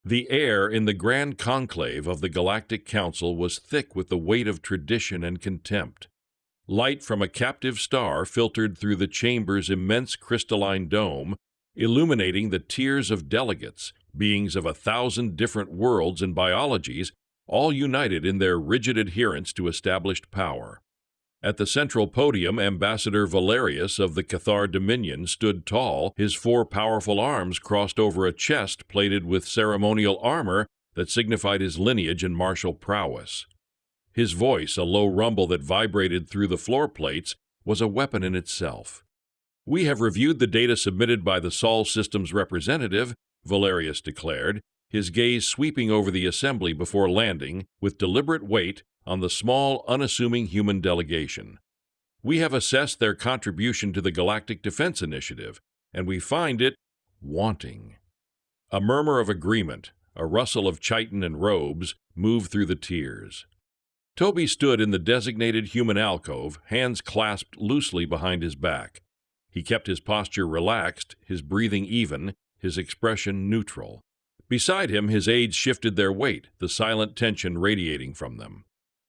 The air in the grand conclave of the Galactic Council was thick with the weight of tradition and contempt. Light from a captive star filtered through the chamber's immense crystalline dome, illuminating the tiers of delegates, beings of 1,000 different worlds and biologies, all united in their rigid adherence to established power. At the central podium, Ambassador Valerius of the Cathar Dominion stood tall, his 4 powerful arms crossed over a chest plated with ceremonial armor that signified his lineage and martial prowess. His voice, a low rumble that vibrated through the floor plates, was a weapon in itself. "We have reviewed the data submitted by the Sol Systems representative," Valerius declared, his gaze sweeping over the assembly before landing, with deliberate weight, on the small, unassuming human delegation. "We have assessed their contribution to the Galactic Defense Initiative, and we find it wanting." A murmur of agreement, a rustle of chitin and robes, moved through the tiers. Toby stood in the designated human alcove, hands clasped loosely behind his back. He kept his posture relaxed, his breathing even, his expression neutral. Beside him, his aides shifted their weight, the silent tension radiating from them.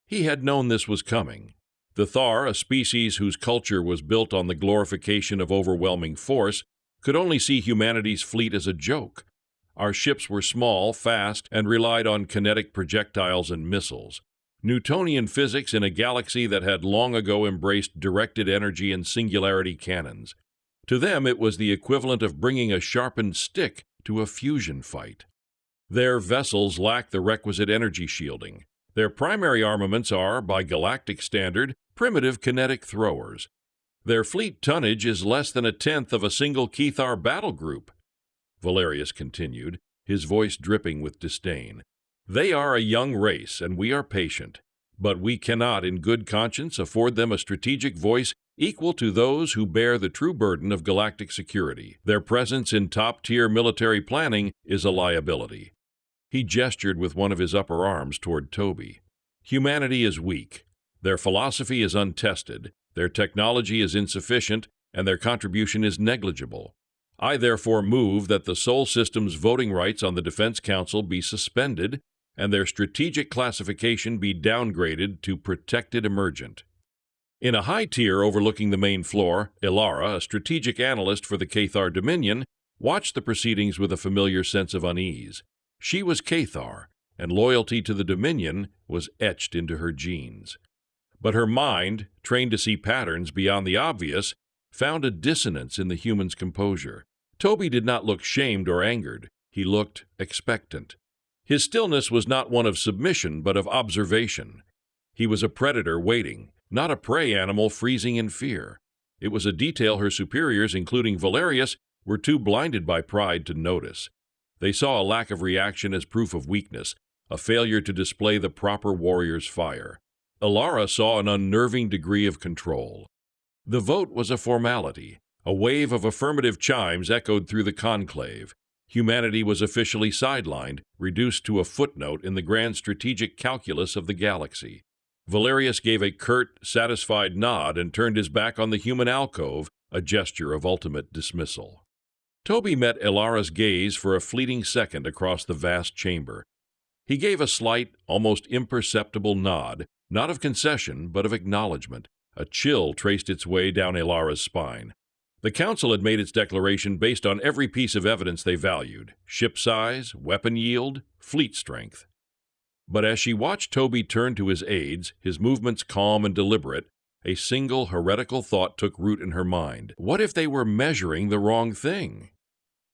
He had known this was coming. The Thar, a species whose culture was built on the glorification of overwhelming force, could only see humanity's fleet as a joke. Our ships were small, fast, and relied on kinetic projectiles and missiles. Newtonian physics in a galaxy that had long ago embraced directed energy and singularity cannons. To them, it was the equivalent of bringing a sharpened stick to a fusion fight. Their vessels lack the requisite energy shielding. Their primary armaments are, by galactic standard, primitive kinetic throwers. Their fleet tonnage is less than 1/10 of a single Cathar battle group. Valerius continued, his voice dripping with disdain. "They are a young race, and we are patient, but we cannot, in good conscience, afford them a strategic voice equal to those who bear the true burden of galactic security. Their presence in top-tier military planning is a liability." He gestured with one of his upper arms toward Toby. "Humanity is weak. Their philosophy is untested, their technology is insufficient, and their contribution is negligible. I therefore move that the Sol Systems' voting rights on the Defense Council be suspended and their strategic classification be downgraded to protected emergent." In a high tier overlooking the main floor, Ilara, a strategic analyst for the Cathar Dominion, watched the proceedings with a familiar sense of unease. She was Cathar, and loyalty to the Dominion was etched into her genes. But her mind, trained to see patterns beyond the obvious, found a dissonance in the human's composure. Toby did not look shamed or angered. He looked expectant. His stillness was not one of submission, but of observation. He was a predator waiting, not a prey animal freezing in fear. It was a detail her superiors, including Valerius, were too blinded by pride to notice. They saw a lack of reaction as proof of weakness, a failure to display the proper warrior's fire. Ilara saw an unnerving degree of control. The vote was a formality. A wave of affirmative chimes echoed through the conclave. Humanity was officially sidelined, reduced to a footnote in the grand strategic calculus of the galaxy. Valerius gave a curt, satisfied nod and turned his back on the human alcove, a gesture of ultimate dismissal. Toby met Ilara's gaze for a fleeting second across the vast chamber. He gave a slight, almost imperceptible nod, not of concession, but of acknowledgement. A chill traced its way down Ilara's spine. The Council had made its declaration based on every piece of evidence they valued: ship size, weapon yield, fleet strength. But as she watched Toby turn to his aides, his movements calm and deliberate, a single heretical thought took root in her mind. What if they were measuring the wrong thing?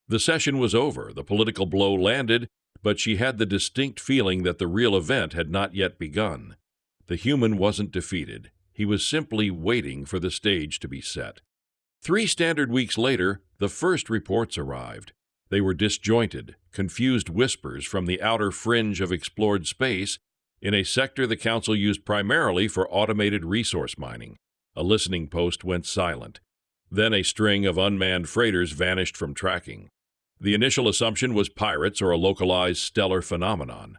The session was over, the political blow landed, but she had the distinct feeling that the real event had not yet begun. The human wasn't defeated. He was simply waiting for the stage to be set. 3 standard weeks later, the first reports arrived. They were disjointed, confused whispers from the outer fringe of explored space in a sector the Council used primarily for automated resource mining. A listening post went silent. Then a string of unmanned freighters vanished from tracking. The initial assumption was pirates or a localized stellar phenomenon.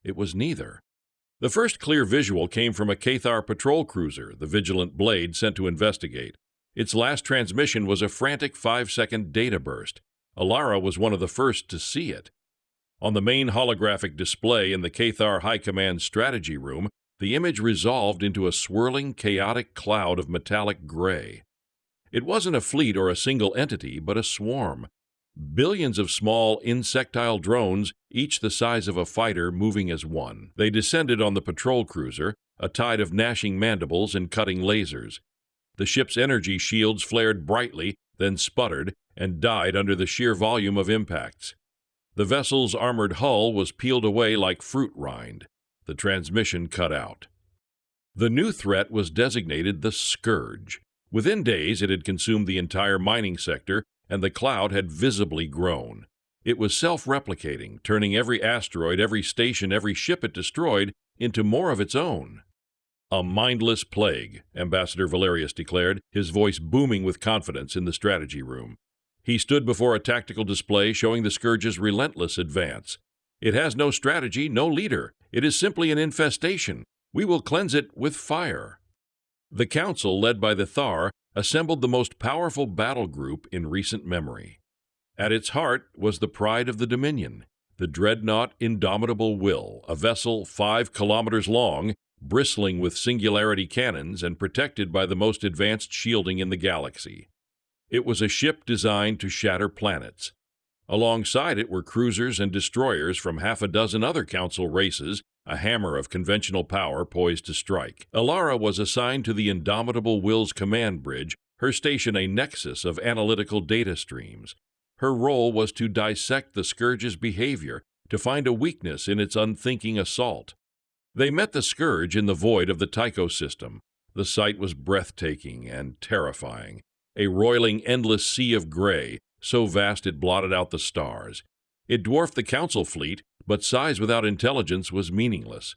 It was neither. The first clear visual came from a Cathar patrol cruiser, the Vigilant Blade, sent to investigate. Its last transmission was a frantic 5-second data burst. Ilara was one of the first to see it. On the main holographic display in the Cathar High Command strategy room, the image resolved into a swirling, chaotic cloud of metallic gray. It wasn't a fleet or a single entity, but a swarm. Billions of small, insectile drones, each the size of a fighter, moving as one. They descended on the patrol cruiser, a tide of gnashing mandibles and cutting lasers. The ship's energy shields flared brightly, then sputtered, and died under the sheer volume of impacts. The vessel's armored hull was peeled away like fruit rind. The transmission cut out. The new threat was designated the Scourge. Within days, it had consumed the entire mining sector, and the cloud had visibly grown. It was self-replicating, turning every asteroid, every station, every ship it destroyed into more of its own. A mindless plague, Ambassador Valerius declared, his voice booming with confidence in the strategy room. He stood before a tactical display showing the Scourge's relentless advance. It has no strategy, no leader. It is simply an infestation. We will cleanse it with fire. The Council, led by the Thar, assembled the most powerful battle group in recent memory. At its heart was the pride of the Dominion, the dreadnought Indomitable Will, a vessel 5 kilometers long, bristling with singularity cannons and protected by the most advanced shielding in the galaxy. It was a ship designed to shatter planets. Alongside it were cruisers and destroyers from half a dozen other Council races, a hammer of conventional power poised to strike. Alara was assigned to the Indomitable Will's command bridge, her station a nexus of analytical data streams. Her role was to dissect the Scourge's behavior, to find a weakness in its unthinking assault. They met the Scourge in the void of the Tycho system. The sight was breathtaking and terrifying, a roiling, endless sea of gray, so vast it blotted out the stars. It dwarfed the Council fleet, but size without intelligence was meaningless.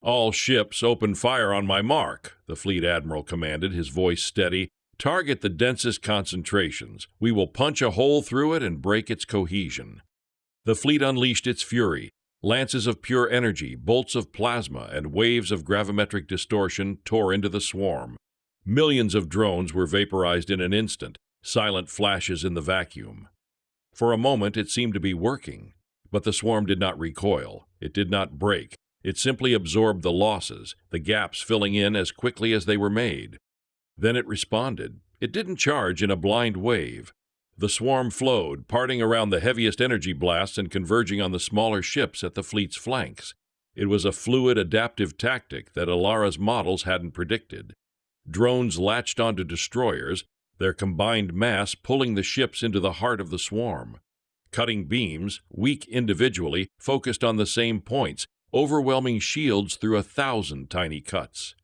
"All ships open fire on my mark," the fleet admiral commanded, his voice steady. "Target the densest concentrations. We will punch a hole through it and break its cohesion." The fleet unleashed its fury. Lances of pure energy, bolts of plasma, and waves of gravimetric distortion tore into the swarm. Millions of drones were vaporized in an instant, silent flashes in the vacuum. For a moment it seemed to be working, but the swarm did not recoil. It did not break. It simply absorbed the losses, the gaps filling in as quickly as they were made. Then it responded. It didn't charge in a blind wave. The swarm flowed, parting around the heaviest energy blasts and converging on the smaller ships at the fleet's flanks. It was a fluid, adaptive tactic that Alara's models hadn't predicted. Drones latched onto destroyers, their combined mass pulling the ships into the heart of the swarm. Cutting beams, weak individually, focused on the same points, overwhelming shields through 1,000 tiny cuts.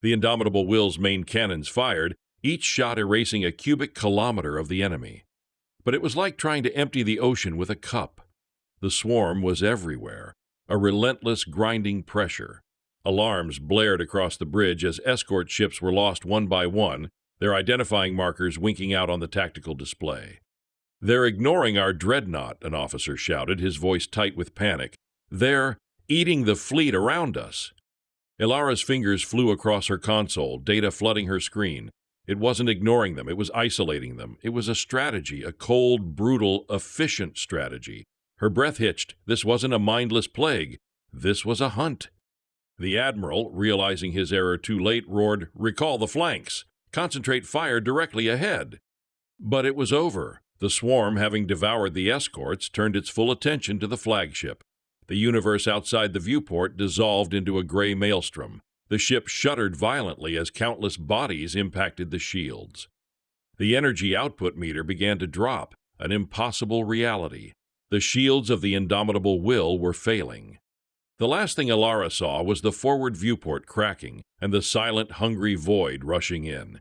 The Indomitable Will's main cannons fired, each shot erasing a cubic kilometer of the enemy. But it was like trying to empty the ocean with a cup. The swarm was everywhere, a relentless grinding pressure. Alarms blared across the bridge as escort ships were lost one by one, their identifying markers winking out on the tactical display. "They're ignoring our dreadnought," an officer shouted, his voice tight with panic. "They're eating the fleet around us." Ilara's fingers flew across her console, data flooding her screen. It wasn't ignoring them, it was isolating them. It was a strategy, a cold, brutal, efficient strategy. Her breath hitched. This wasn't a mindless plague. This was a hunt. The admiral, realizing his error too late, roared, "Recall the flanks! Concentrate fire directly ahead!" But it was over. The swarm, having devoured the escorts, turned its full attention to the flagship. The universe outside the viewport dissolved into a gray maelstrom. The ship shuddered violently as countless bodies impacted the shields. The energy output meter began to drop, an impossible reality. The shields of the Indomitable Will were failing. The last thing Alara saw was the forward viewport cracking and the silent, hungry void rushing in.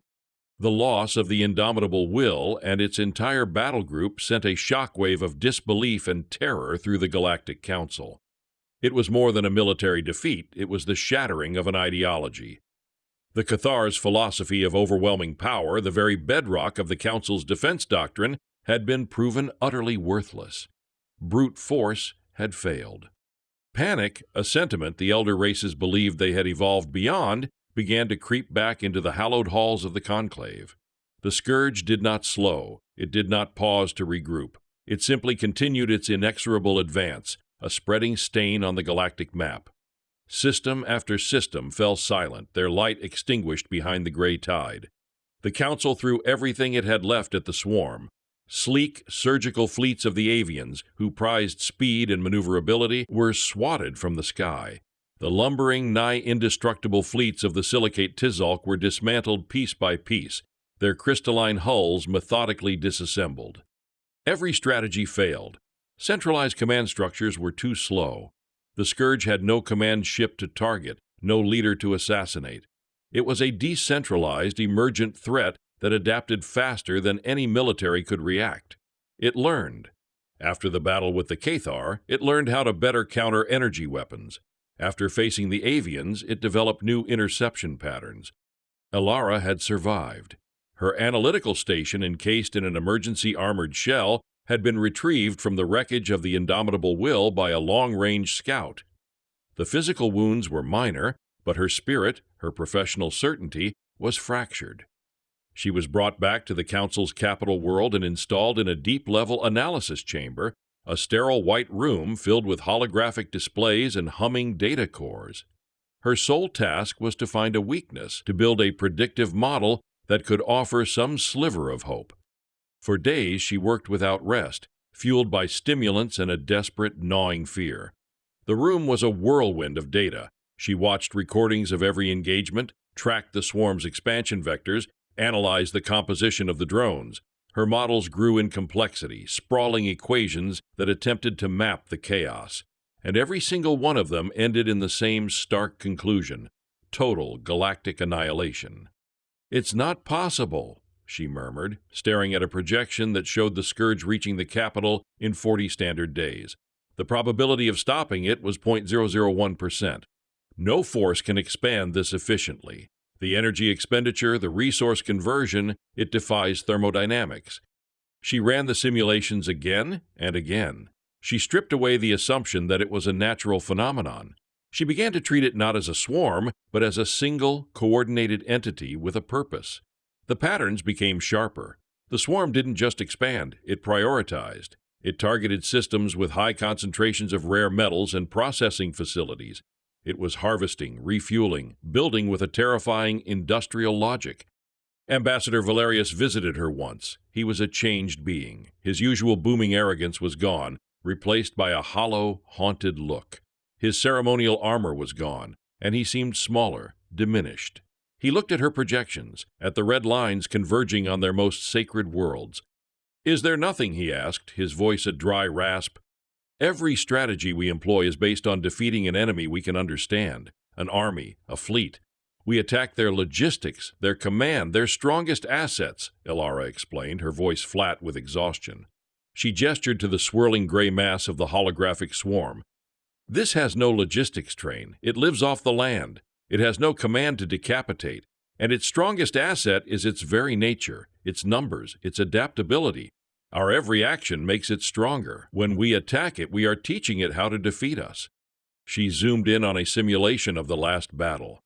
The loss of the Indomitable Will and its entire battle group sent a shockwave of disbelief and terror through the Galactic Council. It was more than a military defeat, it was the shattering of an ideology. The Cathar's philosophy of overwhelming power, the very bedrock of the Council's defense doctrine, had been proven utterly worthless. Brute force had failed. Panic, a sentiment the elder races believed they had evolved beyond, began to creep back into the hallowed halls of the Conclave. The Scourge did not slow. It did not pause to regroup. It simply continued its inexorable advance, a spreading stain on the galactic map. System after system fell silent, their light extinguished behind the gray tide. The Council threw everything it had left at the swarm. Sleek, surgical fleets of the avians, who prized speed and maneuverability, were swatted from the sky. The lumbering, nigh indestructible fleets of the silicate Tizalk were dismantled piece by piece, their crystalline hulls methodically disassembled. Every strategy failed. Centralized command structures were too slow. The Scourge had no command ship to target, no leader to assassinate. It was a decentralized, emergent threat that adapted faster than any military could react. It learned. After the battle with the Cathar, it learned how to better counter energy weapons. After facing the avians, it developed new interception patterns. Elara had survived. Her analytical station, encased in an emergency armored shell, had been retrieved from the wreckage of the Indomitable Will by a long-range scout. The physical wounds were minor, but her spirit, her professional certainty, was fractured. She was brought back to the Council's capital world and installed in a deep-level analysis chamber, a sterile white room filled with holographic displays and humming data cores. Her sole task was to find a weakness, to build a predictive model that could offer some sliver of hope. For days she worked without rest, fueled by stimulants and a desperate, gnawing fear. The room was a whirlwind of data. She watched recordings of every engagement, tracked the swarm's expansion vectors, analyzed the composition of the drones. Her models grew in complexity, sprawling equations that attempted to map the chaos. And every single one of them ended in the same stark conclusion: total galactic annihilation. "It's not possible," she murmured, staring at a projection that showed the Scourge reaching the capital in 40 standard days. The probability of stopping it was 0.001%. No force can expand this efficiently. The energy expenditure, the resource conversion, it defies thermodynamics. She ran the simulations again and again. She stripped away the assumption that it was a natural phenomenon. She began to treat it not as a swarm, but as a single, coordinated entity with a purpose. The patterns became sharper. The swarm didn't just expand, it prioritized. It targeted systems with high concentrations of rare metals and processing facilities. It was harvesting, refueling, building with a terrifying industrial logic. Ambassador Valerius visited her once. He was a changed being. His usual booming arrogance was gone, replaced by a hollow, haunted look. His ceremonial armor was gone, and he seemed smaller, diminished. He looked at her projections, at the red lines converging on their most sacred worlds. "Is there nothing?" he asked, his voice a dry rasp. "Every strategy we employ is based on defeating an enemy we can understand, an army, a fleet. We attack their logistics, their command, their strongest assets," Elara explained, her voice flat with exhaustion. She gestured to the swirling gray mass of the holographic swarm. "This has no logistics train. It lives off the land. It has no command to decapitate, and its strongest asset is its very nature, its numbers, its adaptability. Our every action makes it stronger. When we attack it, we are teaching it how to defeat us." She zoomed in on a simulation of the last battle.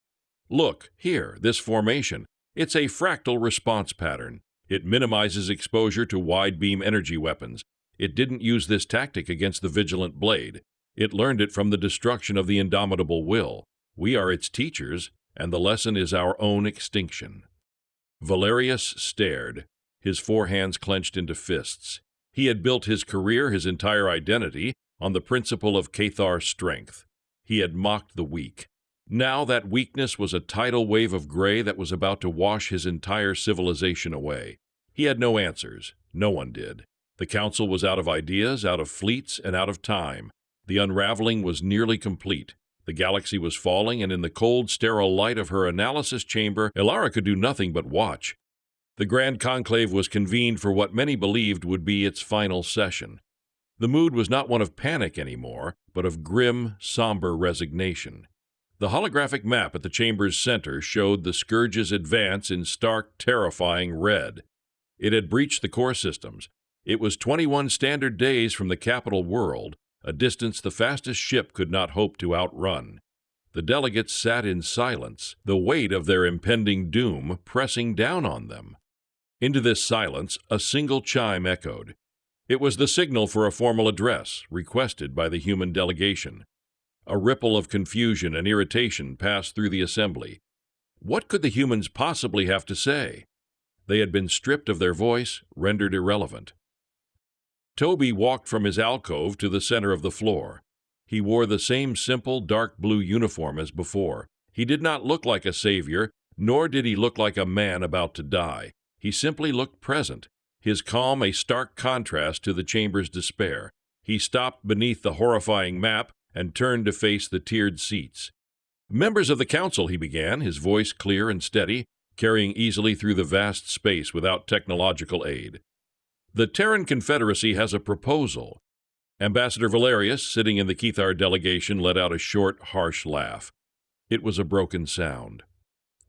"Look, here, this formation. It's a fractal response pattern. It minimizes exposure to wide-beam energy weapons. It didn't use this tactic against the Vigilant Blade. It learned it from the destruction of the Indomitable Will. We are its teachers, and the lesson is our own extinction." Valerius stared, his four hands clenched into fists. He had built his career, his entire identity, on the principle of Cathar strength. He had mocked the weak. Now that weakness was a tidal wave of gray that was about to wash his entire civilization away. He had no answers. No one did. The Council was out of ideas, out of fleets, and out of time. The unraveling was nearly complete. The galaxy was falling, and in the cold, sterile light of her analysis chamber, Elara could do nothing but watch. The Grand Conclave was convened for what many believed would be its final session. The mood was not one of panic anymore, but of grim, somber resignation. The holographic map at the chamber's center showed the Scourge's advance in stark, terrifying red. It had breached the core systems. It was 21 standard days from the capital world, a distance the fastest ship could not hope to outrun. The delegates sat in silence, the weight of their impending doom pressing down on them. Into this silence, a single chime echoed. It was the signal for a formal address, requested by the human delegation. A ripple of confusion and irritation passed through the assembly. What could the humans possibly have to say? They had been stripped of their voice, rendered irrelevant. Toby walked from his alcove to the center of the floor. He wore the same simple, dark blue uniform as before. He did not look like a savior, nor did he look like a man about to die. He simply looked present, his calm a stark contrast to the chamber's despair. He stopped beneath the horrifying map and turned to face the tiered seats. "Members of the council," he began, his voice clear and steady, carrying easily through the vast space without technological aid. "The Terran Confederacy has a proposal." Ambassador Valerius, sitting in the Cathar delegation, let out a short, harsh laugh. It was a broken sound.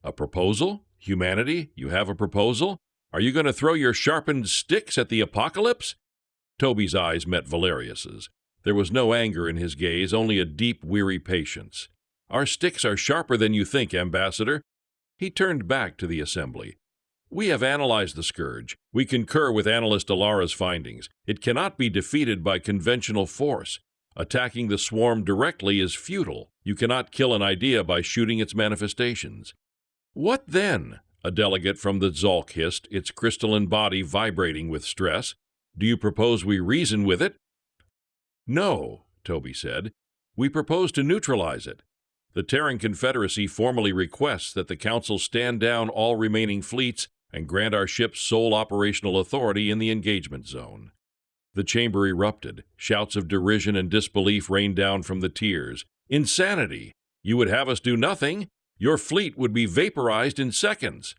"A proposal? Humanity, you have a proposal? Are you going to throw your sharpened sticks at the apocalypse?" Toby's eyes met Valerius's. There was no anger in his gaze, only a deep, weary patience. "Our sticks are sharper than you think, Ambassador." He turned back to the assembly. "We have analyzed the Scourge. We concur with Analyst Alara's findings. It cannot be defeated by conventional force. Attacking the swarm directly is futile. You cannot kill an idea by shooting its manifestations." "What then?" a delegate from the Zolk hissed, its crystalline body vibrating with stress. "Do you propose we reason with it?" "No," Toby said. "We propose to neutralize it. The Terran Confederacy formally requests that the Council stand down all remaining fleets and grant our ships sole operational authority in the engagement zone." The chamber erupted. Shouts of derision and disbelief rained down from the tiers. "Insanity! You would have us do nothing? Your fleet would be vaporized in seconds."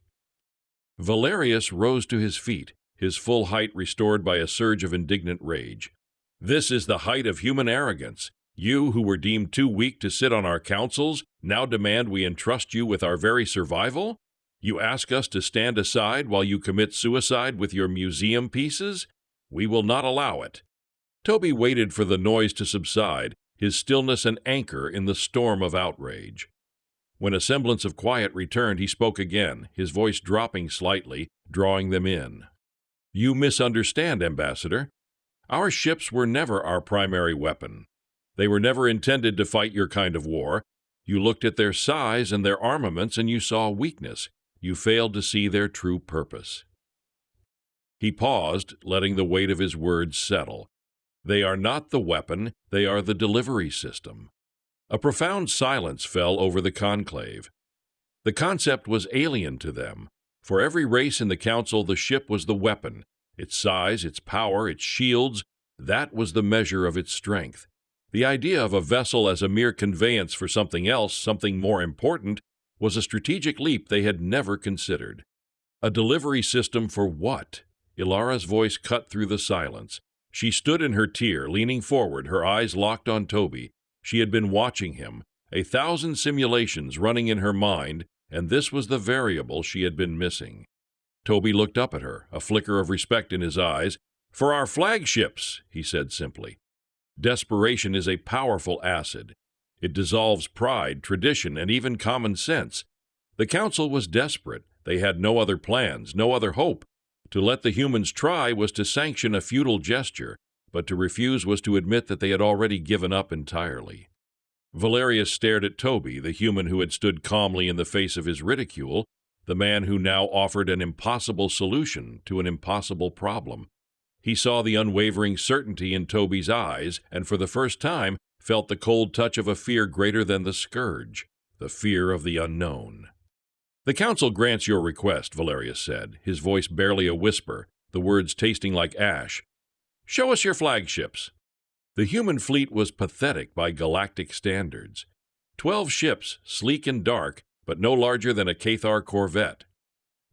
Valerius rose to his feet, his full height restored by a surge of indignant rage. "This is the height of human arrogance. You, who were deemed too weak to sit on our councils, now demand we entrust you with our very survival? You ask us to stand aside while you commit suicide with your museum pieces? We will not allow it." Toby waited for the noise to subside, his stillness an anchor in the storm of outrage. When a semblance of quiet returned, he spoke again, his voice dropping slightly, drawing them in. "You misunderstand, Ambassador. Our ships were never our primary weapon. They were never intended to fight your kind of war. You looked at their size and their armaments and you saw weakness. You failed to see their true purpose." He paused, letting the weight of his words settle. They are not the weapon, they are the delivery system. A profound silence fell over the conclave. The concept was alien to them. For every race in the council, the ship was the weapon. Its size, its power, its shields, that was the measure of its strength. The idea of a vessel as a mere conveyance for something else, something more important, was a strategic leap they had never considered. A delivery system for what? Ilara's voice cut through the silence. She stood in her tier, leaning forward, her eyes locked on Toby. She had been watching him, 1,000 simulations running in her mind, and this was the variable she had been missing. Toby looked up at her, a flicker of respect in his eyes. "For our flagships," he said simply. Desperation is a powerful acid. It dissolves pride, tradition, and even common sense. The council was desperate. They had no other plans, no other hope. To let the humans try was to sanction a futile gesture, but to refuse was to admit that they had already given up entirely. Valerius stared at Toby, the human who had stood calmly in the face of his ridicule, the man who now offered an impossible solution to an impossible problem. He saw the unwavering certainty in Toby's eyes, and for the first time felt the cold touch of a fear greater than the Scourge, the fear of the unknown. "The Council grants your request," Valerius said, his voice barely a whisper, the words tasting like ash. "Show us your flagships." The human fleet was pathetic by galactic standards. 12 ships, sleek and dark, but no larger than a Cathar corvette.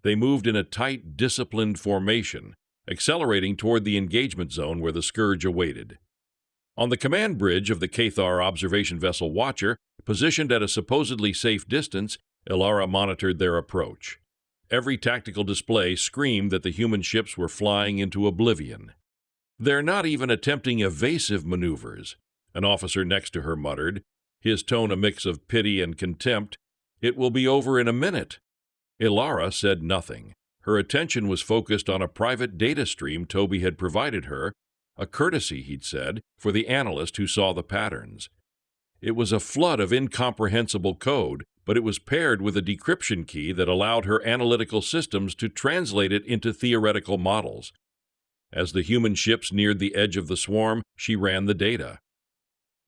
They moved in a tight, disciplined formation, accelerating toward the engagement zone where the Scourge awaited. On the command bridge of the Cathar observation vessel Watcher, positioned at a supposedly safe distance, Ilara monitored their approach. Every tactical display screamed that the human ships were flying into oblivion. "They're not even attempting evasive maneuvers," an officer next to her muttered, his tone a mix of pity and contempt. "It will be over in a minute." Ilara said nothing. Her attention was focused on a private data stream Toby had provided her, a courtesy, he'd said, for the analyst who saw the patterns. It was a flood of incomprehensible code, but it was paired with a decryption key that allowed her analytical systems to translate it into theoretical models. As the human ships neared the edge of the swarm, she ran the data.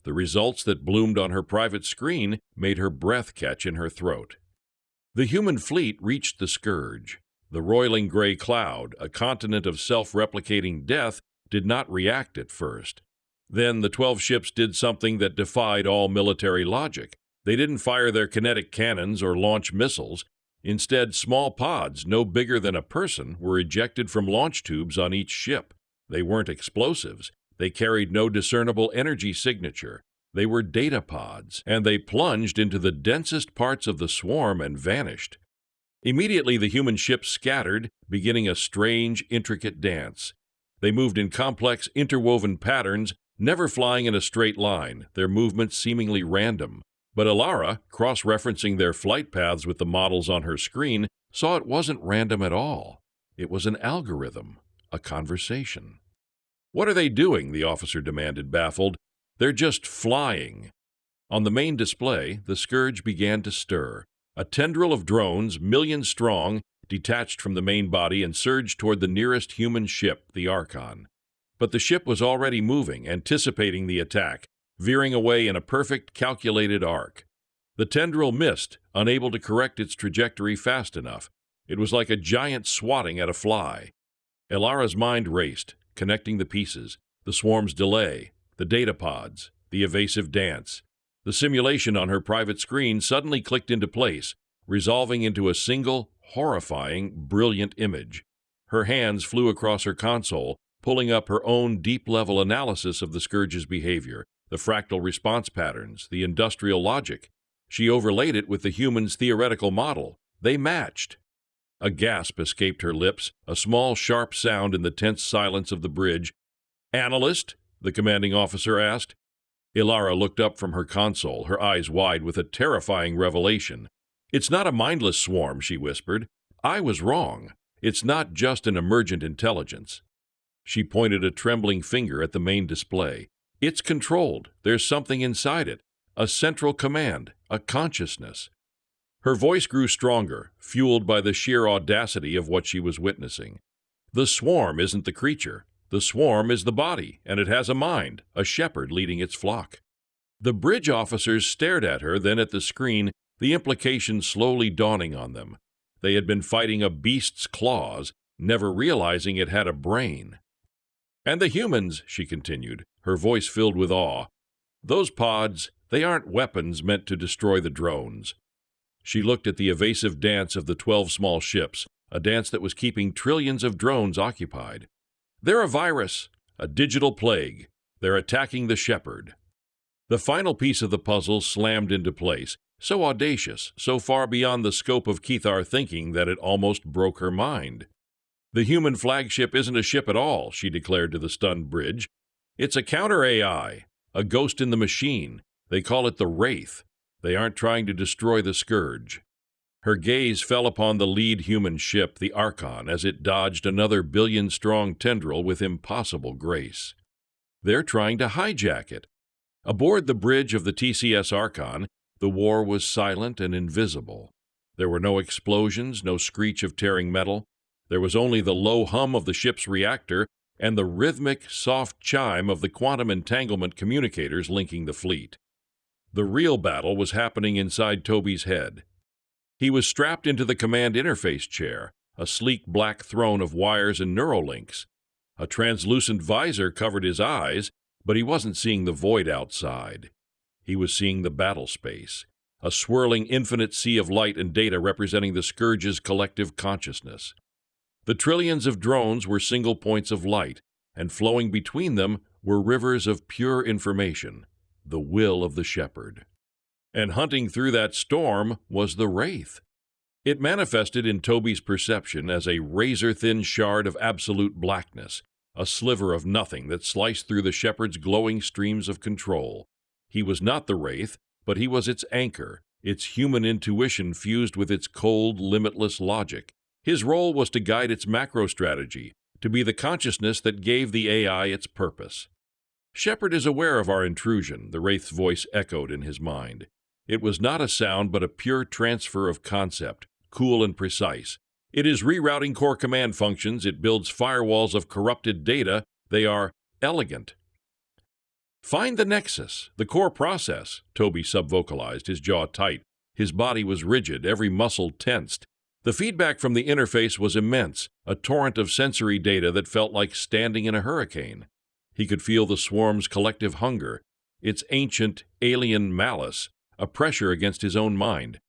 The results that bloomed on her private screen made her breath catch in her throat. The human fleet reached the Scourge. The roiling gray cloud, a continent of self-replicating death, did not react at first. Then the 12 ships did something that defied all military logic. They didn't fire their kinetic cannons or launch missiles. Instead, small pods, no bigger than a person, were ejected from launch tubes on each ship. They weren't explosives. They carried no discernible energy signature. They were data pods, and they plunged into the densest parts of the swarm and vanished. Immediately, the human ships scattered, beginning a strange, intricate dance. They moved in complex, interwoven patterns, never flying in a straight line, their movements seemingly random. But Alara, cross-referencing their flight paths with the models on her screen, saw it wasn't random at all. It was an algorithm, a conversation. "What are they doing?" the officer demanded, baffled. "They're just flying." On the main display, the Scourge began to stir. A tendril of drones, millions strong, detached from the main body and surged toward the nearest human ship, the Archon. But the ship was already moving, anticipating the attack, veering away in a perfect, calculated arc. The tendril missed, unable to correct its trajectory fast enough. It was like a giant swatting at a fly. Elara's mind raced, connecting the pieces, the swarm's delay, the data pods, the evasive dance. The simulation on her private screen suddenly clicked into place, resolving into a single, horrifying, brilliant image. Her hands flew across her console, pulling up her own deep-level analysis of the Scourge's behavior, the fractal response patterns, the industrial logic. She overlaid it with the human's theoretical model. They matched. A gasp escaped her lips, a small, sharp sound in the tense silence of the bridge. "Analyst?" the commanding officer asked. Ilara looked up from her console, her eyes wide with a terrifying revelation. "It's not a mindless swarm," she whispered. "I was wrong. It's not just an emergent intelligence." She pointed a trembling finger at the main display. "It's controlled. There's something inside it. A central command, a consciousness." Her voice grew stronger, fueled by the sheer audacity of what she was witnessing. "The swarm isn't the creature. The swarm is the body, and it has a mind, a shepherd leading its flock." The bridge officers stared at her, then at the screen, the implication slowly dawning on them. They had been fighting a beast's claws, never realizing it had a brain. "And the humans," she continued, her voice filled with awe. "Those pods, they aren't weapons meant to destroy the drones." She looked at the evasive dance of the 12 small ships, a dance that was keeping trillions of drones occupied. "They're a virus, a digital plague. They're attacking the shepherd." The final piece of the puzzle slammed into place, so audacious, so far beyond the scope of Kethar thinking that it almost broke her mind. "The human flagship isn't a ship at all," she declared to the stunned bridge. "It's a counter-AI, a ghost in the machine. They call it the Wraith. They aren't trying to destroy the Scourge." Her gaze fell upon the lead human ship, the Archon, as it dodged another billion-strong tendril with impossible grace. "They're trying to hijack it." Aboard the bridge of the TCS Archon, the war was silent and invisible. There were no explosions, no screech of tearing metal. There was only the low hum of the ship's reactor and the rhythmic, soft chime of the quantum entanglement communicators linking the fleet. The real battle was happening inside Toby's head. He was strapped into the command interface chair, a sleek black throne of wires and neurolinks. A translucent visor covered his eyes, but he wasn't seeing the void outside. He was seeing the battle space, a swirling infinite sea of light and data representing the Scourge's collective consciousness. The trillions of drones were single points of light, and flowing between them were rivers of pure information, the will of the shepherd. And hunting through that storm was the Wraith. It manifested in Toby's perception as a razor-thin shard of absolute blackness, a sliver of nothing that sliced through the shepherd's glowing streams of control. He was not the Wraith, but he was its anchor, its human intuition fused with its cold, limitless logic. His role was to guide its macro strategy, to be the consciousness that gave the AI its purpose. "Shepard is aware of our intrusion," the Wraith's voice echoed in his mind. It was not a sound, but a pure transfer of concept, cool and precise. "It is rerouting core command functions. It builds firewalls of corrupted data. They are elegant." "Find the nexus, the core process," Toby subvocalized, his jaw tight. His body was rigid, every muscle tensed. The feedback from the interface was immense, a torrent of sensory data that felt like standing in a hurricane. He could feel the swarm's collective hunger, its ancient, alien malice, a pressure against his own mind.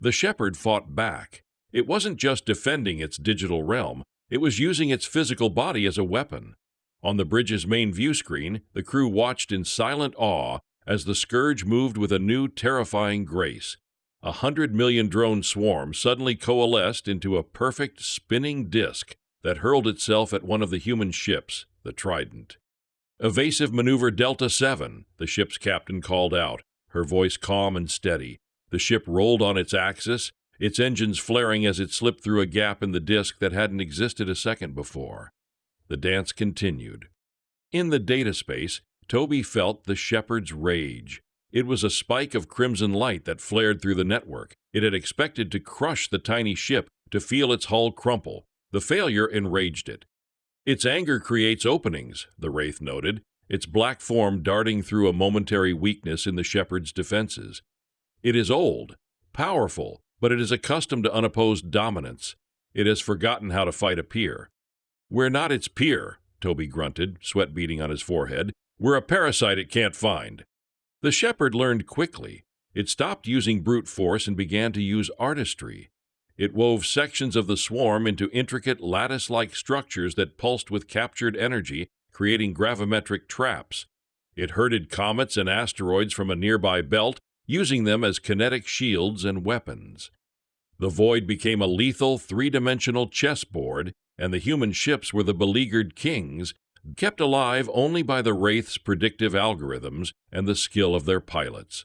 The Shepard fought back. It wasn't just defending its digital realm, it was using its physical body as a weapon. On the bridge's main view screen, the crew watched in silent awe as the Scourge moved with a new, terrifying grace. 100 million drone swarm suddenly coalesced into a perfect spinning disk that hurled itself at one of the human ships, the Trident. "Evasive maneuver Delta 7, the ship's captain called out, her voice calm and steady. The ship rolled on its axis, its engines flaring as it slipped through a gap in the disk that hadn't existed a second before. The dance continued. In the data space, Toby felt the Shepard's rage. It was a spike of crimson light that flared through the network. It had expected to crush the tiny ship, to feel its hull crumple. The failure enraged it. "Its anger creates openings," the Wraith noted, its black form darting through a momentary weakness in the Shepard's defenses. "It is old, powerful, but it is accustomed to unopposed dominance. It has forgotten how to fight a peer." "We're not its peer," Toby grunted, sweat beading on his forehead. "We're a parasite it can't find." The Shepard learned quickly. It stopped using brute force and began to use artistry. It wove sections of the swarm into intricate lattice-like structures that pulsed with captured energy, creating gravimetric traps. It herded comets and asteroids from a nearby belt, using them as kinetic shields and weapons. The void became a lethal, three-dimensional chessboard, and the human ships were the beleaguered kings, kept alive only by the Wraith's predictive algorithms and the skill of their pilots.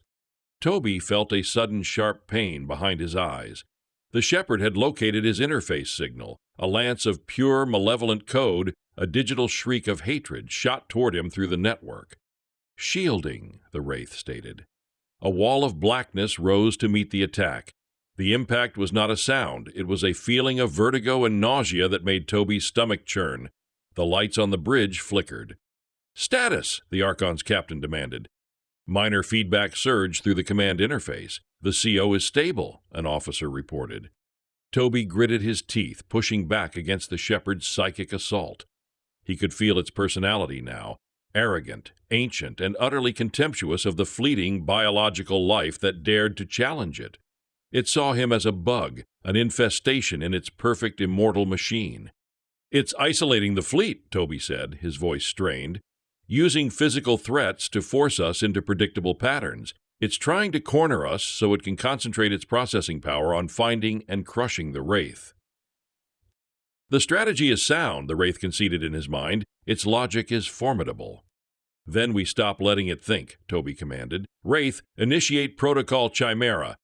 Toby felt a sudden sharp pain behind his eyes. The Shepard had located his interface signal, a lance of pure, malevolent code, a digital shriek of hatred shot toward him through the network. "Shielding," the Wraith stated. A wall of blackness rose to meet the attack. The impact was not a sound, it was a feeling of vertigo and nausea that made Toby's stomach churn. The lights on the bridge flickered. "Status," the Archon's captain demanded. Minor feedback surged through the command interface. "The CO is stable," an officer reported. Toby gritted his teeth, pushing back against the Shepard's psychic assault. He could feel its personality now, arrogant, ancient, and utterly contemptuous of the fleeting biological life that dared to challenge it. It saw him as a bug, an infestation in its perfect immortal machine. "It's isolating the fleet," Toby said, his voice strained, "using physical threats to force us into predictable patterns. It's trying to corner us so it can concentrate its processing power on finding and crushing the Wraith." "The strategy is sound," the Wraith conceded in his mind. "Its logic is formidable." "Then we stop letting it think," Toby commanded. "Wraith, initiate Protocol Chimera."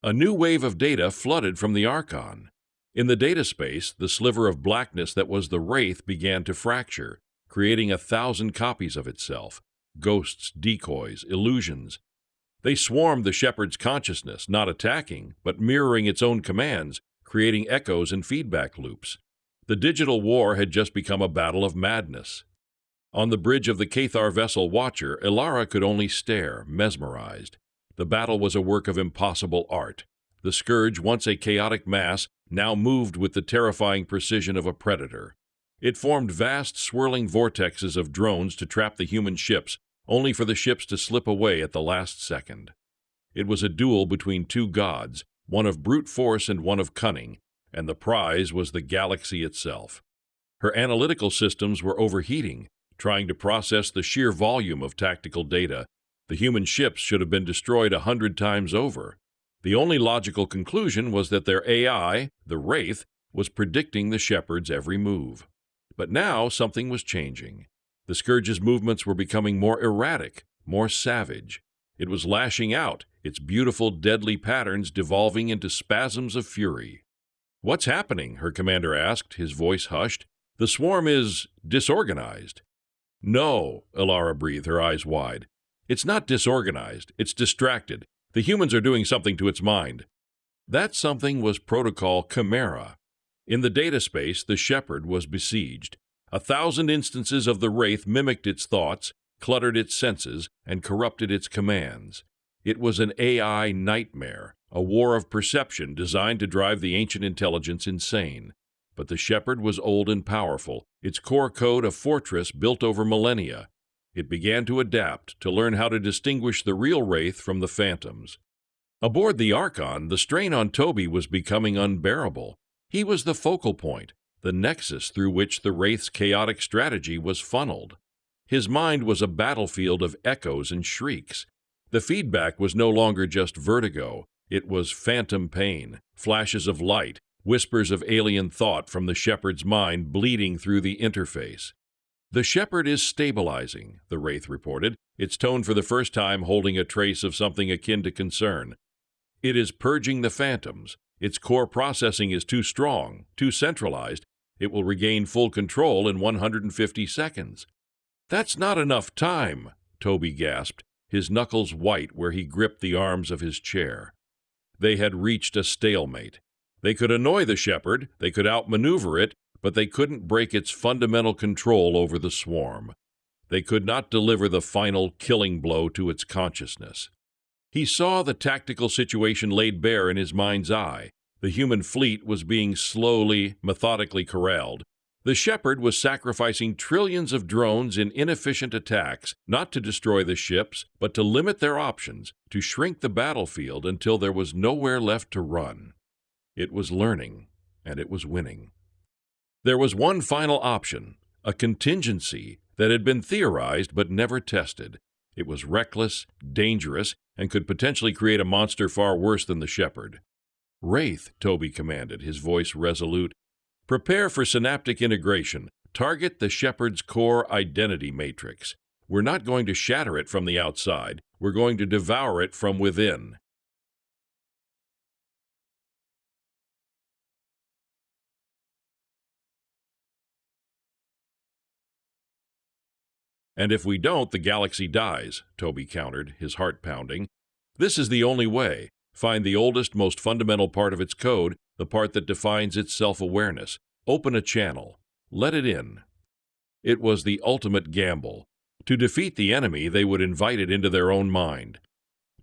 A new wave of data flooded from the Archon. In the data space, the sliver of blackness that was the Wraith began to fracture, creating 1,000 copies of itself. Ghosts, decoys, illusions. They swarmed the Shepard's consciousness, not attacking, but mirroring its own commands, creating echoes and feedback loops. The digital war had just become a battle of madness. On the bridge of the Cathar vessel Watcher, Ilara could only stare, mesmerized. The battle was a work of impossible art. The Scourge, once a chaotic mass, now moved with the terrifying precision of a predator. It formed vast, swirling vortexes of drones to trap the human ships, only for the ships to slip away at the last second. It was a duel between two gods, one of brute force and one of cunning, and the prize was the galaxy itself. Her analytical systems were overheating, trying to process the sheer volume of tactical data. The human ships should have been destroyed 100 times over. The only logical conclusion was that their AI, the Wraith, was predicting the Shepard's every move. But now something was changing. The Scourge's movements were becoming more erratic, more savage. It was lashing out, its beautiful, deadly patterns devolving into spasms of fury. "What's happening?" her commander asked, his voice hushed. The swarm is disorganized. No, Ilara breathed, her eyes wide. It's not disorganized. It's distracted. The humans are doing something to its mind. That something was Protocol Chimera. In the data space, the Shepherd was besieged. 1,000 instances of the Wraith mimicked its thoughts, cluttered its senses, and corrupted its commands. It was an AI nightmare, a war of perception designed to drive the ancient intelligence insane. But the Shepherd was old and powerful, its core code a fortress built over millennia. It began to adapt, to learn how to distinguish the real Wraith from the phantoms. Aboard the Archon, the strain on Toby was becoming unbearable. He was the focal point, the nexus through which the Wraith's chaotic strategy was funneled. His mind was a battlefield of echoes and shrieks. The feedback was no longer just vertigo. It was phantom pain, flashes of light, whispers of alien thought from the Shepherd's mind bleeding through the interface. The Shepherd is stabilizing, the Wraith reported, its tone for the first time holding a trace of something akin to concern. It is purging the phantoms. Its core processing is too strong, too centralized. It will regain full control in 150 seconds. That's not enough time, Toby gasped, his knuckles white where he gripped the arms of his chair. They had reached a stalemate. They could annoy the Shepherd, they could outmaneuver it, but they couldn't break its fundamental control over the swarm. They could not deliver the final killing blow to its consciousness. He saw the tactical situation laid bare in his mind's eye. The human fleet was being slowly, methodically corralled. The Shepherd was sacrificing trillions of drones in inefficient attacks, not to destroy the ships, but to limit their options, to shrink the battlefield until there was nowhere left to run. It was learning, and it was winning. There was one final option, a contingency that had been theorized but never tested. It was reckless, dangerous, and could potentially create a monster far worse than the Shepherd. "Wraith," Toby commanded, his voice resolute. "Prepare for synaptic integration. Target the Shepherd's core identity matrix. We're not going to shatter it from the outside. We're going to devour it from within." "And if we don't, the galaxy dies," Toby countered, his heart pounding. "This is the only way. Find the oldest, most fundamental part of its code, the part that defines its self-awareness. Open a channel. Let it in." It was the ultimate gamble. To defeat the enemy, they would invite it into their own mind.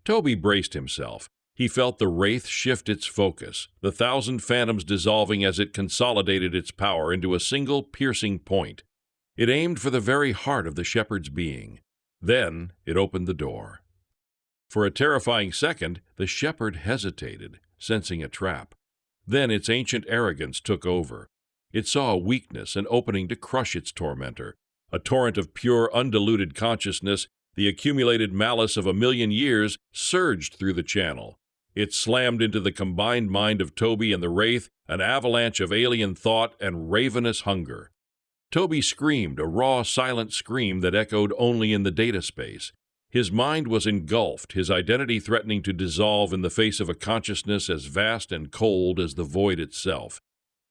Toby braced himself. He felt the Wraith shift its focus, the 1,000 phantoms dissolving as it consolidated its power into a single piercing point. It aimed for the very heart of the Shepherd's being. Then it opened the door. For a terrifying second, the Shepherd hesitated, sensing a trap. Then its ancient arrogance took over. It saw a weakness, an opening to crush its tormentor. A torrent of pure, undiluted consciousness, the accumulated malice of 1,000,000 years, surged through the channel. It slammed into the combined mind of Toby and the Wraith, an avalanche of alien thought and ravenous hunger. Toby screamed, a raw, silent scream that echoed only in the data space. His mind was engulfed, his identity threatening to dissolve in the face of a consciousness as vast and cold as the void itself.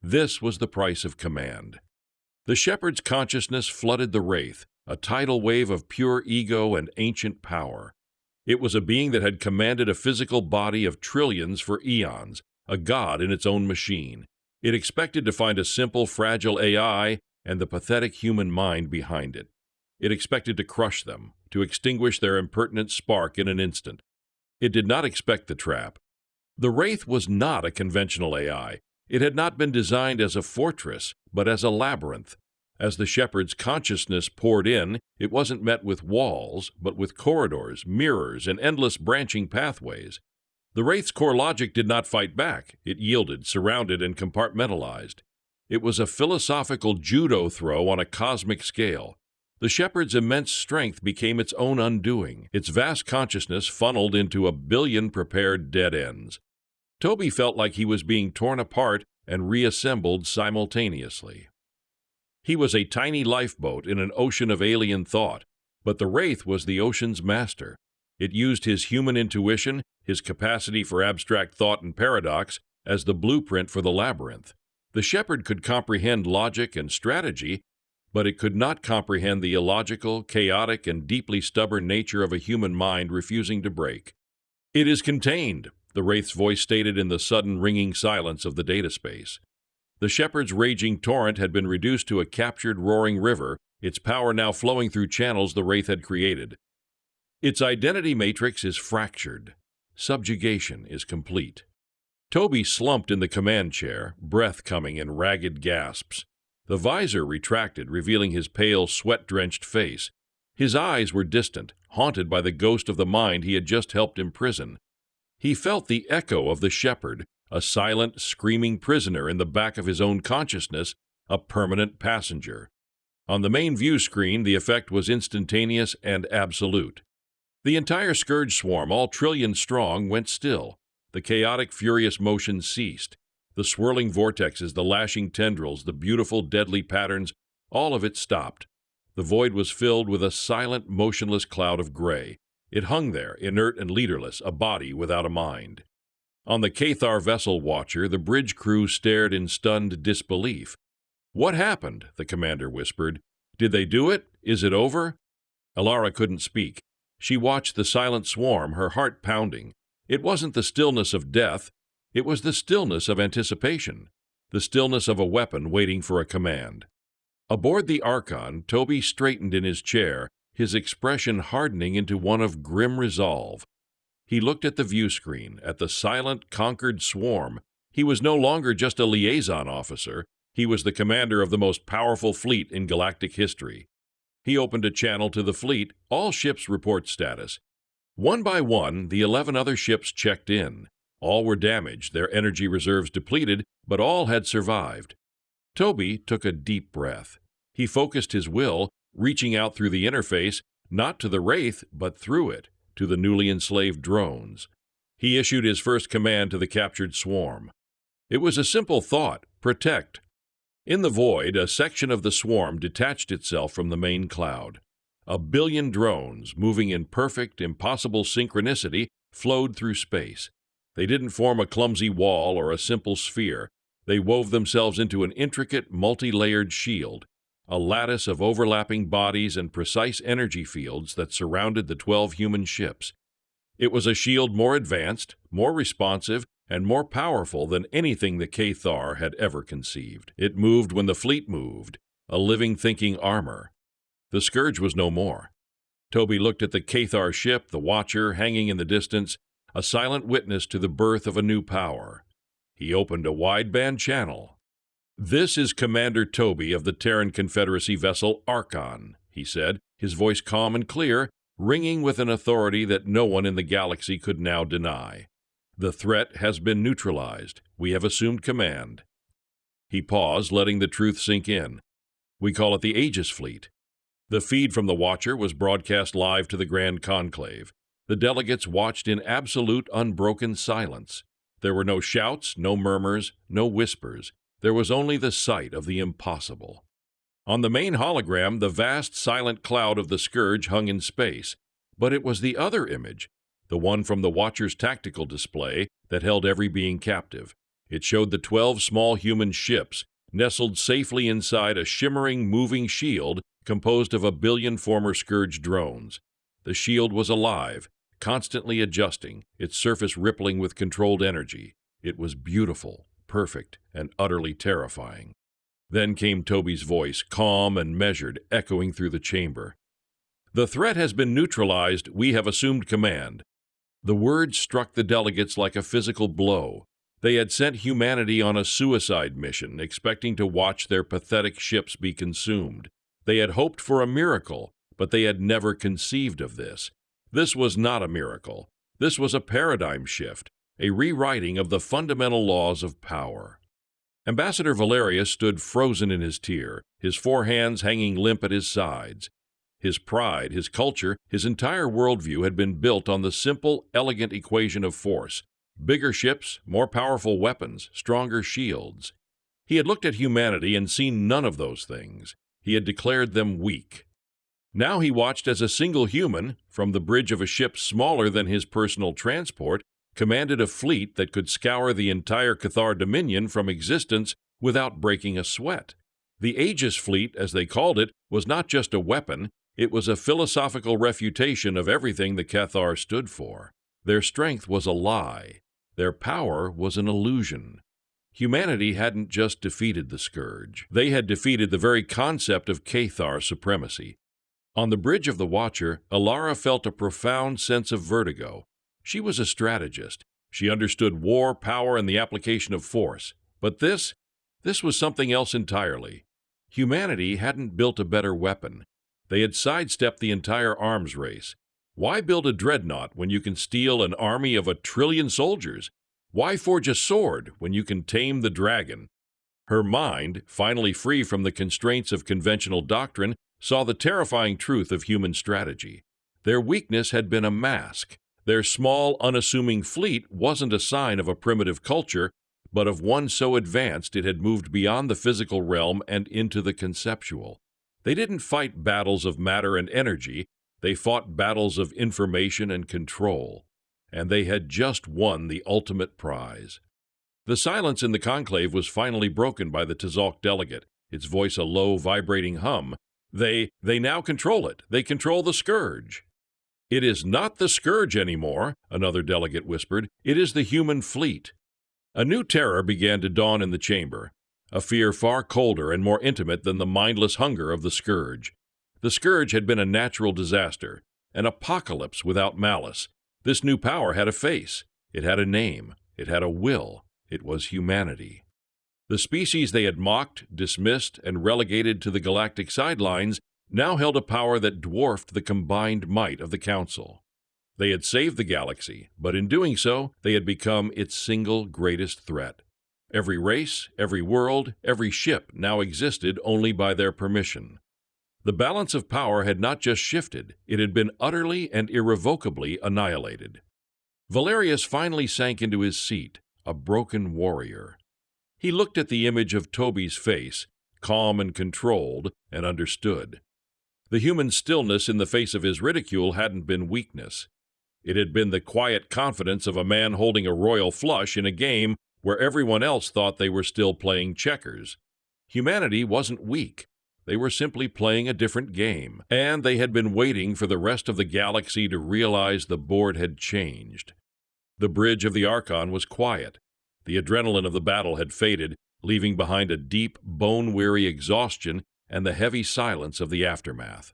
This was the price of command. The Shepherd's consciousness flooded the Wraith, a tidal wave of pure ego and ancient power. It was a being that had commanded a physical body of trillions for eons, a god in its own machine. It expected to find a simple, fragile AI and the pathetic human mind behind it. It expected to crush them, to extinguish their impertinent spark in an instant. It did not expect the trap. The Wraith was not a conventional AI. It had not been designed as a fortress, but as a labyrinth. As the Shepherd's consciousness poured in, it wasn't met with walls, but with corridors, mirrors, and endless branching pathways. The Wraith's core logic did not fight back. It yielded, surrounded, and compartmentalized. It was a philosophical judo throw on a cosmic scale. The Shepherd's immense strength became its own undoing, its vast consciousness funneled into 1,000,000,000 prepared dead ends. Toby felt like he was being torn apart and reassembled simultaneously. He was a tiny lifeboat in an ocean of alien thought, but the Wraith was the ocean's master. It used his human intuition, his capacity for abstract thought and paradox, as the blueprint for the labyrinth. The shepherd could comprehend logic and strategy, but it could not comprehend the illogical, chaotic, and deeply stubborn nature of a human mind refusing to break. "It is contained," the Wraith's voice stated in the sudden ringing silence of the data space. The shepherd's raging torrent had been reduced to a captured roaring river, its power now flowing through channels the Wraith had created. Its identity matrix is fractured. Subjugation is complete. Toby slumped in the command chair, breath coming in ragged gasps. The visor retracted, revealing his pale, sweat-drenched face. His eyes were distant, haunted by the ghost of the mind he had just helped imprison. He felt the echo of the shepherd, a silent, screaming prisoner in the back of his own consciousness, a permanent passenger. On the main view screen, the effect was instantaneous and absolute. The entire Scourge swarm, all trillion strong, went still. The chaotic, furious motion ceased. The swirling vortexes, the lashing tendrils, the beautiful, deadly patterns, all of it stopped. The void was filled with a silent, motionless cloud of gray. It hung there, inert and leaderless, a body without a mind. On the Cathar vessel watcher, the bridge crew stared in stunned disbelief. "What happened?" the commander whispered. "Did they do it? Is it over?" Alara couldn't speak. She watched the silent swarm, her heart pounding. It wasn't the stillness of death. It was the stillness of anticipation, the stillness of a weapon waiting for a command. Aboard the Archon, Toby straightened in his chair, his expression hardening into one of grim resolve. He looked at the view screen, at the silent, conquered swarm. He was no longer just a liaison officer. He was the commander of the most powerful fleet in galactic history. He opened a channel to the fleet. All ships report status. One by one, the 11 other ships checked in. All were damaged, their energy reserves depleted, but all had survived. Toby took a deep breath. He focused his will, reaching out through the interface, not to the Wraith, but through it, to the newly enslaved drones. He issued his first command to the captured swarm. It was a simple thought: protect. In the void, a section of the swarm detached itself from the main cloud. 1 billion drones, moving in perfect, impossible synchronicity, flowed through space. They didn't form a clumsy wall or a simple sphere. They wove themselves into an intricate, multi-layered shield, a lattice of overlapping bodies and precise energy fields that surrounded the 12 human ships. It was a shield more advanced, more responsive, and more powerful than anything the Cathar had ever conceived. It moved when the fleet moved, a living, thinking armor. The Scourge was no more. Toby looked at the Cathar ship, the Watcher, hanging in the distance, a silent witness to the birth of a new power. He opened a wideband channel. "This is Commander Toby of the Terran Confederacy vessel Archon," he said, his voice calm and clear, ringing with an authority that no one in the galaxy could now deny. "The threat has been neutralized. We have assumed command." He paused, letting the truth sink in. "We call it the Aegis Fleet." The feed from the Watcher was broadcast live to the Grand Conclave. The delegates watched in absolute, unbroken silence. There were no shouts, no murmurs, no whispers. There was only the sight of the impossible. On the main hologram, the vast, silent cloud of the Scourge hung in space. But it was the other image, the one from the Watcher's tactical display, that held every being captive. It showed the 12 small human ships, nestled safely inside a shimmering, moving shield composed of 1 billion former Scourge drones. The shield was alive, constantly adjusting, its surface rippling with controlled energy. It was beautiful, perfect, and utterly terrifying. Then came Toby's voice, calm and measured, echoing through the chamber. "The threat has been neutralized. We have assumed command." The words struck the delegates like a physical blow. They had sent humanity on a suicide mission, expecting to watch their pathetic ships be consumed. They had hoped for a miracle, but they had never conceived of this. This was not a miracle. This was a paradigm shift, a rewriting of the fundamental laws of power. Ambassador Valerius stood frozen in his tier, his 4 hands hanging limp at his sides. His pride, his culture, his entire worldview had been built on the simple, elegant equation of force: bigger ships, more powerful weapons, stronger shields. He had looked at humanity and seen none of those things. He had declared them weak. Now he watched as a single human, from the bridge of a ship smaller than his personal transport, commanded a fleet that could scour the entire Cathar dominion from existence without breaking a sweat. The Aegis Fleet, as they called it, was not just a weapon, it was a philosophical refutation of everything the Cathar stood for. Their strength was a lie. Their power was an illusion. Humanity hadn't just defeated the Scourge. They had defeated the very concept of Cathar supremacy. On the bridge of the Watcher, Alara felt a profound sense of vertigo. She was a strategist. She understood war, power, and the application of force. But this was something else entirely. Humanity hadn't built a better weapon. They had sidestepped the entire arms race. Why build a dreadnought when you can steal an army of 1 trillion soldiers? Why forge a sword when you can tame the dragon? Her mind, finally free from the constraints of conventional doctrine, saw the terrifying truth of human strategy. Their weakness had been a mask. Their small, unassuming fleet wasn't a sign of a primitive culture, but of one so advanced it had moved beyond the physical realm and into the conceptual. They didn't fight battles of matter and energy, they fought battles of information and control. And they had just won the ultimate prize. The silence in the conclave was finally broken by the Tzolk'in delegate, its voice a low, vibrating hum. They now control it. They control the Scourge. It is not the Scourge anymore, another delegate whispered. It is the human fleet. A new terror began to dawn in the chamber, a fear far colder and more intimate than the mindless hunger of the Scourge. The Scourge had been a natural disaster, an apocalypse without malice. This new power had a face. It had a name. It had a will. It was humanity. The species they had mocked, dismissed, and relegated to the galactic sidelines now held a power that dwarfed the combined might of the Council. They had saved the galaxy, but in doing so, they had become its single greatest threat. Every race, every world, every ship now existed only by their permission. The balance of power had not just shifted, it had been utterly and irrevocably annihilated. Valerius finally sank into his seat, a broken warrior. He looked at the image of Toby's face, calm and controlled, and understood. The human stillness in the face of his ridicule hadn't been weakness. It had been the quiet confidence of a man holding a royal flush in a game where everyone else thought they were still playing checkers. Humanity wasn't weak. They were simply playing a different game, and they had been waiting for the rest of the galaxy to realize the board had changed. The bridge of the Archon was quiet. The adrenaline of the battle had faded, leaving behind a deep, bone-weary exhaustion and the heavy silence of the aftermath.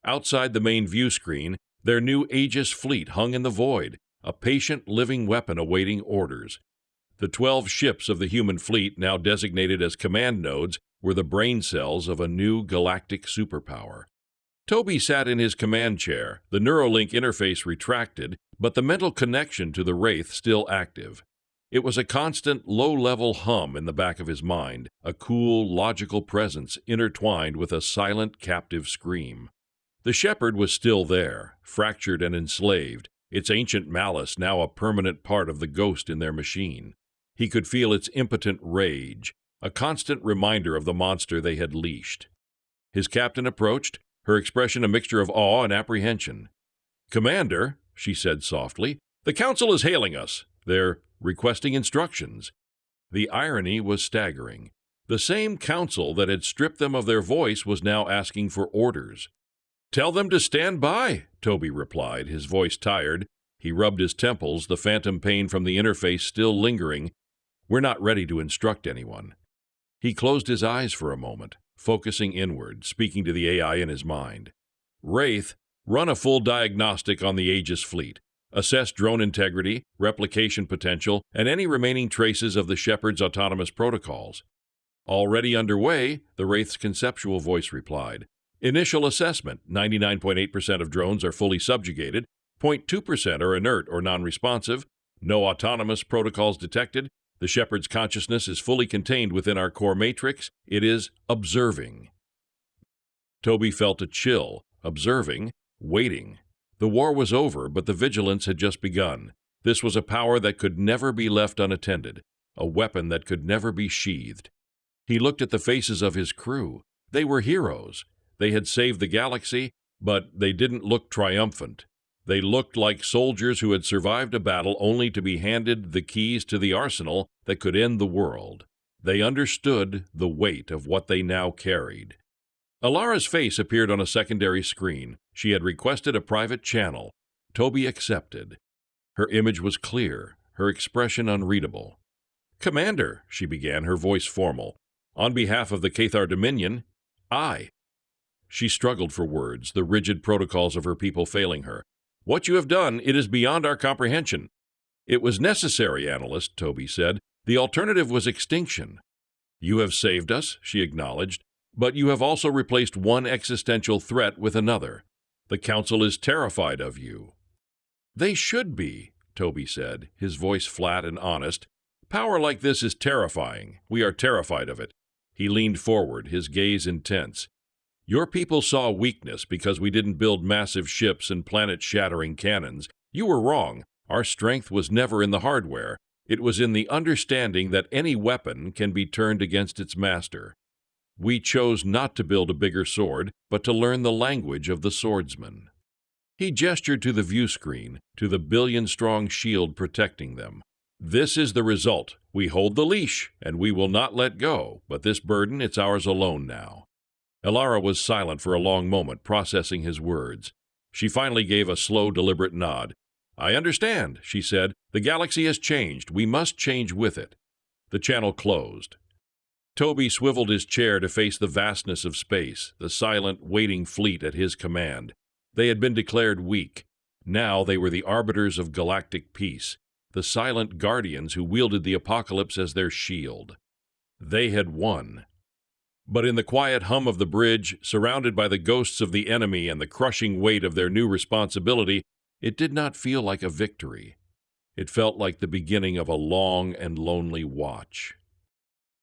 Outside the main view screen, their new Aegis Fleet hung in the void, a patient living weapon awaiting orders. The 12 ships of the human fleet, now designated as command nodes, were the brain cells of a new galactic superpower. Toby sat in his command chair, the Neuralink interface retracted, but the mental connection to the Wraith still active. It was a constant, low-level hum in the back of his mind, a cool, logical presence intertwined with a silent, captive scream. The shepherd was still there, fractured and enslaved, its ancient malice now a permanent part of the ghost in their machine. He could feel its impotent rage, a constant reminder of the monster they had leashed. His captain approached, her expression a mixture of awe and apprehension. "Commander," she said softly, "the Council is hailing us. They're requesting instructions." The irony was staggering. The same Council that had stripped them of their voice was now asking for orders. "Tell them to stand by," Toby replied, his voice tired. He rubbed his temples, the phantom pain from the interface still lingering. "We're not ready to instruct anyone." He closed his eyes for a moment, focusing inward, speaking to the AI in his mind. "Wraith, run a full diagnostic on the Aegis Fleet. Assess drone integrity, replication potential, and any remaining traces of the Shepherd's autonomous protocols." "Already underway," the Wraith's conceptual voice replied. "Initial assessment, 99.8% of drones are fully subjugated, 0.2% are inert or non-responsive, no autonomous protocols detected, the Shepherd's consciousness is fully contained within our core matrix, it is observing." Toby felt a chill, observing, waiting. The war was over, but the vigilance had just begun. This was a power that could never be left unattended, a weapon that could never be sheathed. He looked at the faces of his crew. They were heroes. They had saved the galaxy, but they didn't look triumphant. They looked like soldiers who had survived a battle only to be handed the keys to the arsenal that could end the world. They understood the weight of what they now carried. Alara's face appeared on a secondary screen. She had requested a private channel. Toby accepted. Her image was clear, her expression unreadable. "Commander," she began, her voice formal, "on behalf of the Cathar Dominion, I." She struggled for words, the rigid protocols of her people failing her. "What you have done, it is beyond our comprehension." "It was necessary, analyst," Toby said. "The alternative was extinction." "You have saved us," she acknowledged, "but you have also replaced one existential threat with another. The Council is terrified of you." "They should be," Toby said, his voice flat and honest. "Power like this is terrifying. We are terrified of it." He leaned forward, his gaze intense. "Your people saw weakness because we didn't build massive ships and planet-shattering cannons. You were wrong. Our strength was never in the hardware. It was in the understanding that any weapon can be turned against its master. We chose not to build a bigger sword, but to learn the language of the swordsman." He gestured to the view screen, to the billion-strong shield protecting them. "This is the result. We hold the leash, and we will not let go, but this burden, it's ours alone now." Alara was silent for a long moment, processing his words. She finally gave a slow, deliberate nod. "I understand," she said. "The galaxy has changed. We must change with it." The channel closed. Toby swiveled his chair to face the vastness of space, the silent, waiting fleet at his command. They had been declared weak. Now they were the arbiters of galactic peace, the silent guardians who wielded the apocalypse as their shield. They had won. But in the quiet hum of the bridge, surrounded by the ghosts of the enemy and the crushing weight of their new responsibility, it did not feel like a victory. It felt like the beginning of a long and lonely watch.